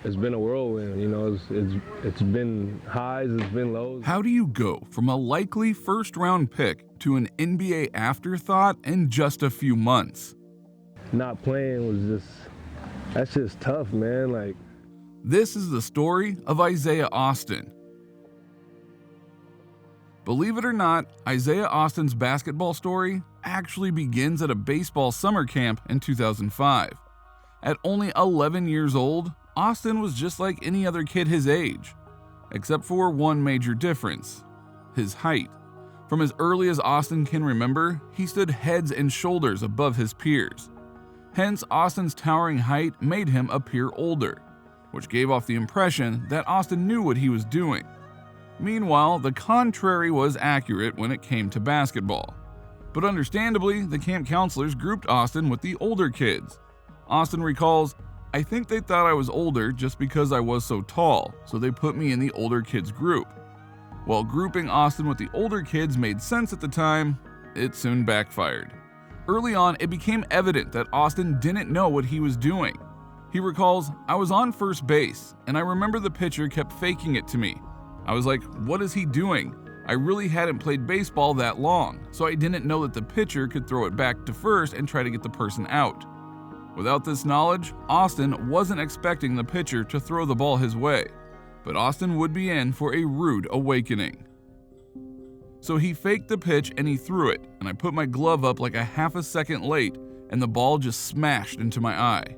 It's been a whirlwind, you know, it's been highs, it's been lows. How do you go from a likely first-round pick to an NBA afterthought in just a few months? Not playing was that's just tough, man. Like, this is the story of Isaiah Austin. Believe it or not, Isaiah Austin's basketball story actually begins at a baseball summer camp in 2005. At only 11 years old, Austin was just like any other kid his age, except for one major difference: his height. From as early as Austin can remember, he stood heads and shoulders above his peers. Hence, Austin's towering height made him appear older, which gave off the impression that Austin knew what he was doing. Meanwhile, the contrary was accurate when it came to basketball. But understandably, the camp counselors grouped Austin with the older kids. Austin recalls, "I think they thought I was older just because I was so tall, so they put me in the older kids group." While grouping Austin with the older kids made sense at the time, it soon backfired. Early on, it became evident that Austin didn't know what he was doing. He recalls, "I was on first base, and I remember the pitcher kept faking it to me. I was like, what is he doing? I really hadn't played baseball that long, so I didn't know that the pitcher could throw it back to first and try to get the person out." Without this knowledge, Austin wasn't expecting the pitcher to throw the ball his way, but Austin would be in for a rude awakening. So he faked the pitch and he threw it, and I put my glove up like a half a second late, and the ball just smashed into my eye.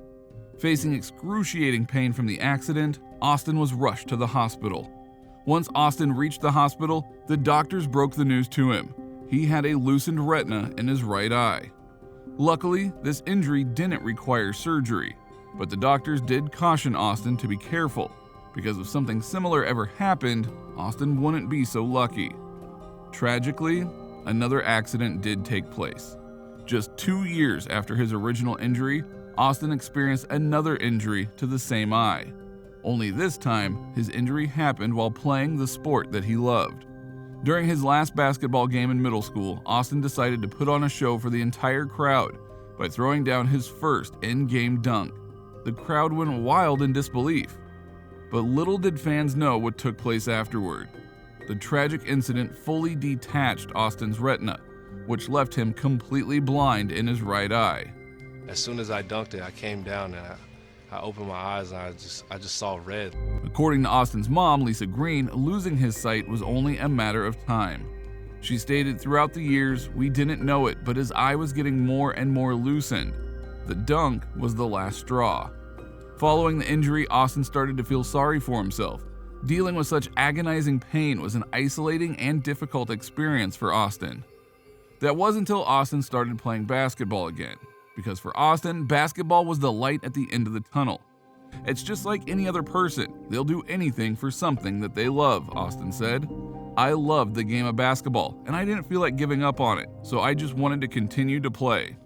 Facing excruciating pain from the accident, Austin was rushed to the hospital. Once Austin reached the hospital, the doctors broke the news to him. He had a loosened retina in his right eye. Luckily, this injury didn't require surgery, but the doctors did caution Austin to be careful, because if something similar ever happened, Austin wouldn't be so lucky. Tragically, another accident did take place. Just 2 years after his original injury, Austin experienced another injury to the same eye. Only this time, his injury happened while playing the sport that he loved. During his last basketball game in middle school, Austin decided to put on a show for the entire crowd by throwing down his first in-game dunk. The crowd went wild in disbelief. But little did fans know what took place afterward. The tragic incident fully detached Austin's retina, which left him completely blind in his right eye. As soon as I dunked it, I came down and I opened my eyes and I just saw red. According to Austin's mom, Lisa Green, losing his sight was only a matter of time. She stated, "Throughout the years, we didn't know it, but his eye was getting more and more loosened. The dunk was the last straw." Following the injury, Austin started to feel sorry for himself. Dealing with such agonizing pain was an isolating and difficult experience for Austin. That wasn't until Austin started playing basketball again, because for Austin, basketball was the light at the end of the tunnel. "It's just like any other person. They'll do anything for something that they love," Austin said. "I loved the game of basketball, and I didn't feel like giving up on it, so I just wanted to continue to play."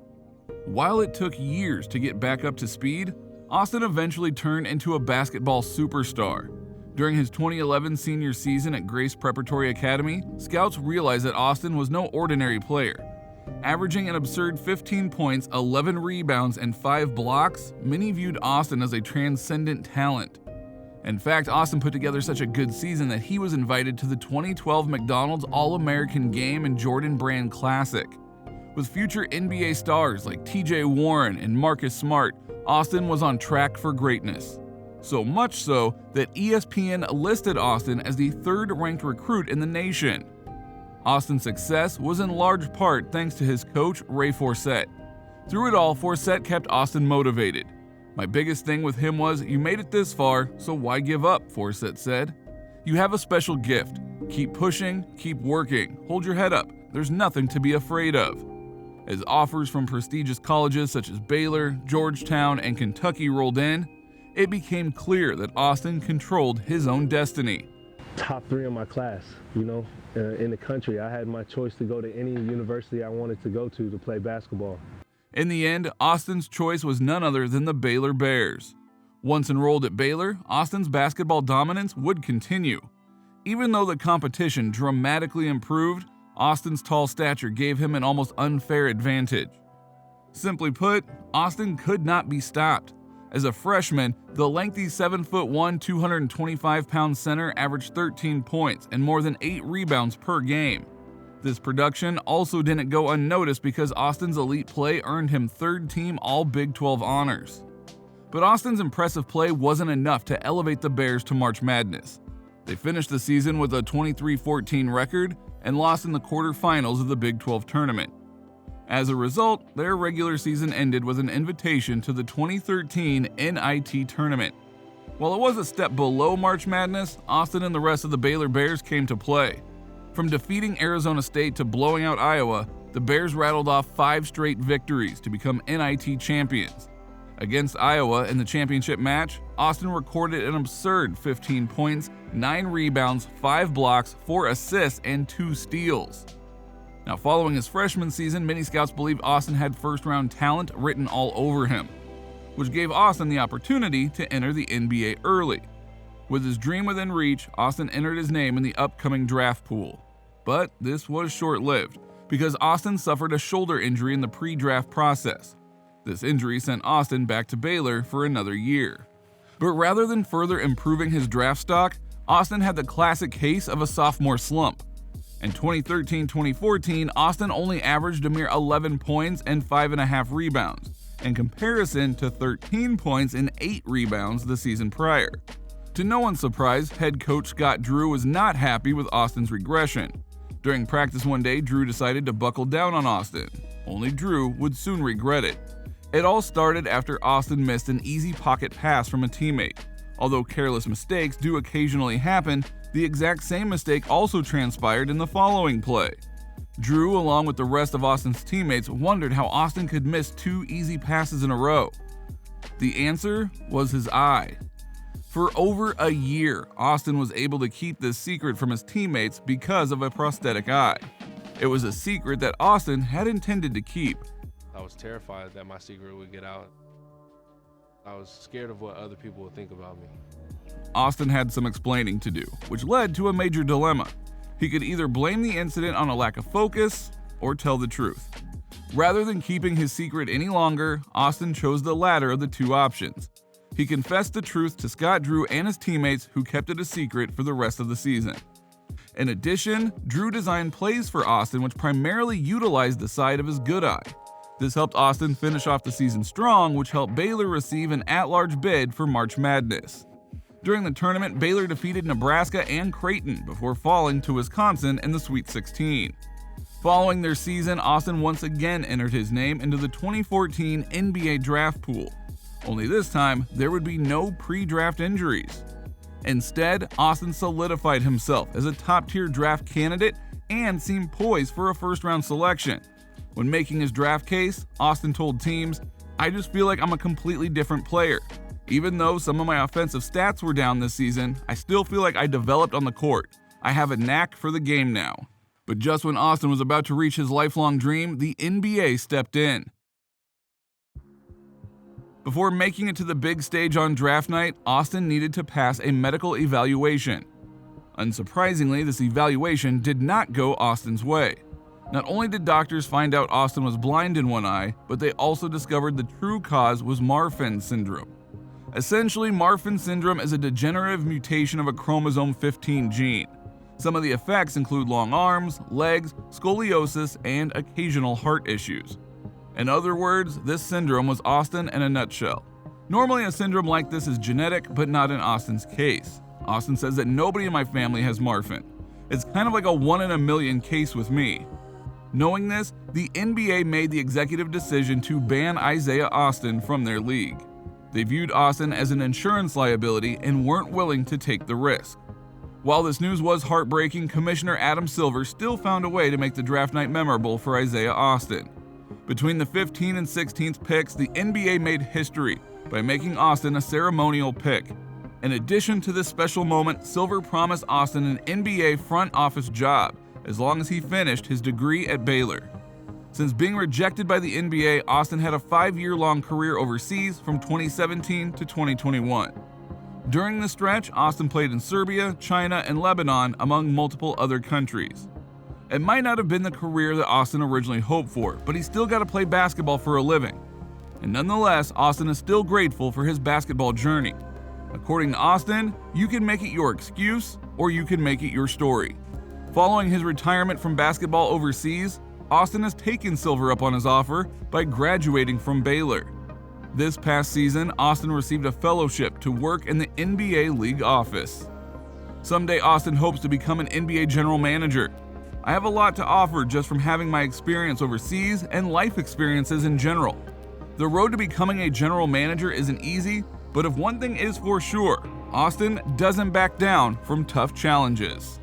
While it took years to get back up to speed, Austin eventually turned into a basketball superstar. During his 2011 senior season at Grace Preparatory Academy, scouts realized that Austin was no ordinary player. Averaging an absurd 15 points, 11 rebounds, and 5 blocks, many viewed Austin as a transcendent talent. In fact, Austin put together such a good season that he was invited to the 2012 McDonald's All-American Game and Jordan Brand Classic. With future NBA stars like TJ Warren and Marcus Smart, Austin was on track for greatness. So much so that ESPN listed Austin as the third-ranked recruit in the nation. Austin's success was in large part thanks to his coach, Ray Forsett. Through it all, Forsett kept Austin motivated. "My biggest thing with him was, you made it this far, so why give up?" Forsett said. "You have a special gift. Keep pushing, keep working, hold your head up. There's nothing to be afraid of." As offers from prestigious colleges such as Baylor, Georgetown, and Kentucky rolled in, it became clear that Austin controlled his own destiny. Top 3 in my class, you know, in the country. I had my choice to go to any university I wanted to go to play basketball. In the end, Austin's choice was none other than the Baylor Bears. Once enrolled at Baylor, Austin's basketball dominance would continue. Even though the competition dramatically improved, Austin's tall stature gave him an almost unfair advantage. Simply put, Austin could not be stopped. As a freshman, the lengthy 7'1", 225-pound center averaged 13 points and more than 8 rebounds per game. This production also didn't go unnoticed because Austin's elite play earned him third-team All-Big 12 honors. But Austin's impressive play wasn't enough to elevate the Bears to March Madness. They finished the season with a 23-14 record and lost in the quarterfinals of the Big 12 tournament. As a result, their regular season ended with an invitation to the 2013 NIT tournament. While it was a step below March Madness, Austin and the rest of the Baylor Bears came to play. From defeating Arizona State to blowing out Iowa, the Bears rattled off 5 straight victories to become NIT champions. Against Iowa in the championship match, Austin recorded an absurd 15 points, 9 rebounds, 5 blocks, 4 assists, and 2 steals. Now, following his freshman season, many scouts believed Austin had first-round talent written all over him, which gave Austin the opportunity to enter the NBA early. With his dream within reach, Austin entered his name in the upcoming draft pool. But this was short-lived, because Austin suffered a shoulder injury in the pre-draft process. This injury sent Austin back to Baylor for another year. But rather than further improving his draft stock, Austin had the classic case of a sophomore slump. In 2013-2014, Austin only averaged a mere 11 points and 5.5 rebounds, in comparison to 13 points and 8 rebounds the season prior. To no one's surprise, head coach Scott Drew was not happy with Austin's regression. During practice one day, Drew decided to buckle down on Austin. Only Drew would soon regret it. It all started after Austin missed an easy pocket pass from a teammate. Although careless mistakes do occasionally happen, the exact same mistake also transpired in the following play. Drew, along with the rest of Austin's teammates, wondered how Austin could miss 2 easy passes in a row. The answer was his eye. For over a year, Austin was able to keep this secret from his teammates because of a prosthetic eye. It was a secret that Austin had intended to keep. I was terrified that my secret would get out. I was scared of what other people would think about me. Austin had some explaining to do, which led to a major dilemma. He could either blame the incident on a lack of focus or tell the truth. Rather than keeping his secret any longer, Austin chose the latter of the 2 options. He confessed the truth to Scott Drew and his teammates, who kept it a secret for the rest of the season. In addition, Drew designed plays for Austin which primarily utilized the side of his good eye. This helped Austin finish off the season strong, which helped Baylor receive an at-large bid for March Madness. During the tournament, Baylor defeated Nebraska and Creighton before falling to Wisconsin in the Sweet 16. Following their season, Austin once again entered his name into the 2014 NBA draft pool. Only this time, there would be no pre-draft injuries. Instead, Austin solidified himself as a top-tier draft candidate and seemed poised for a first-round selection. When making his draft case, Austin told teams, "I just feel like I'm a completely different player. Even though some of my offensive stats were down this season, I still feel like I developed on the court. I have a knack for the game now." But just when Austin was about to reach his lifelong dream, the NBA stepped in. Before making it to the big stage on draft night, Austin needed to pass a medical evaluation. Unsurprisingly, this evaluation did not go Austin's way. Not only did doctors find out Austin was blind in one eye, but they also discovered the true cause was Marfan syndrome. Essentially, Marfan syndrome is a degenerative mutation of a chromosome 15 gene. Some of the effects include long arms, legs, scoliosis, and occasional heart issues. In other words, this syndrome was Austin in a nutshell. Normally, a syndrome like this is genetic, but not in Austin's case. Austin says that nobody in my family has Marfan. It's kind of like a 1 in a million case with me. Knowing this, the NBA made the executive decision to ban Isaiah Austin from their league. They viewed Austin as an insurance liability and weren't willing to take the risk. While this news was heartbreaking, Commissioner Adam Silver still found a way to make the draft night memorable for Isaiah Austin. Between the 15th and 16th picks, the NBA made history by making Austin a ceremonial pick. In addition to this special moment, Silver promised Austin an NBA front office job as long as he finished his degree at Baylor. Since being rejected by the NBA, Austin had a 5-year-long career overseas from 2017 to 2021. During the stretch, Austin played in Serbia, China, and Lebanon, among multiple other countries. It might not have been the career that Austin originally hoped for, but he still got to play basketball for a living. And nonetheless, Austin is still grateful for his basketball journey. According to Austin, you can make it your excuse or you can make it your story. Following his retirement from basketball overseas, Austin has taken silver up on his offer by graduating from Baylor. This past season, Austin received a fellowship to work in the NBA league office. Someday, Austin hopes to become an NBA general manager. I have a lot to offer just from having my experience overseas and life experiences in general. The road to becoming a general manager isn't easy, but if one thing is for sure, Austin doesn't back down from tough challenges.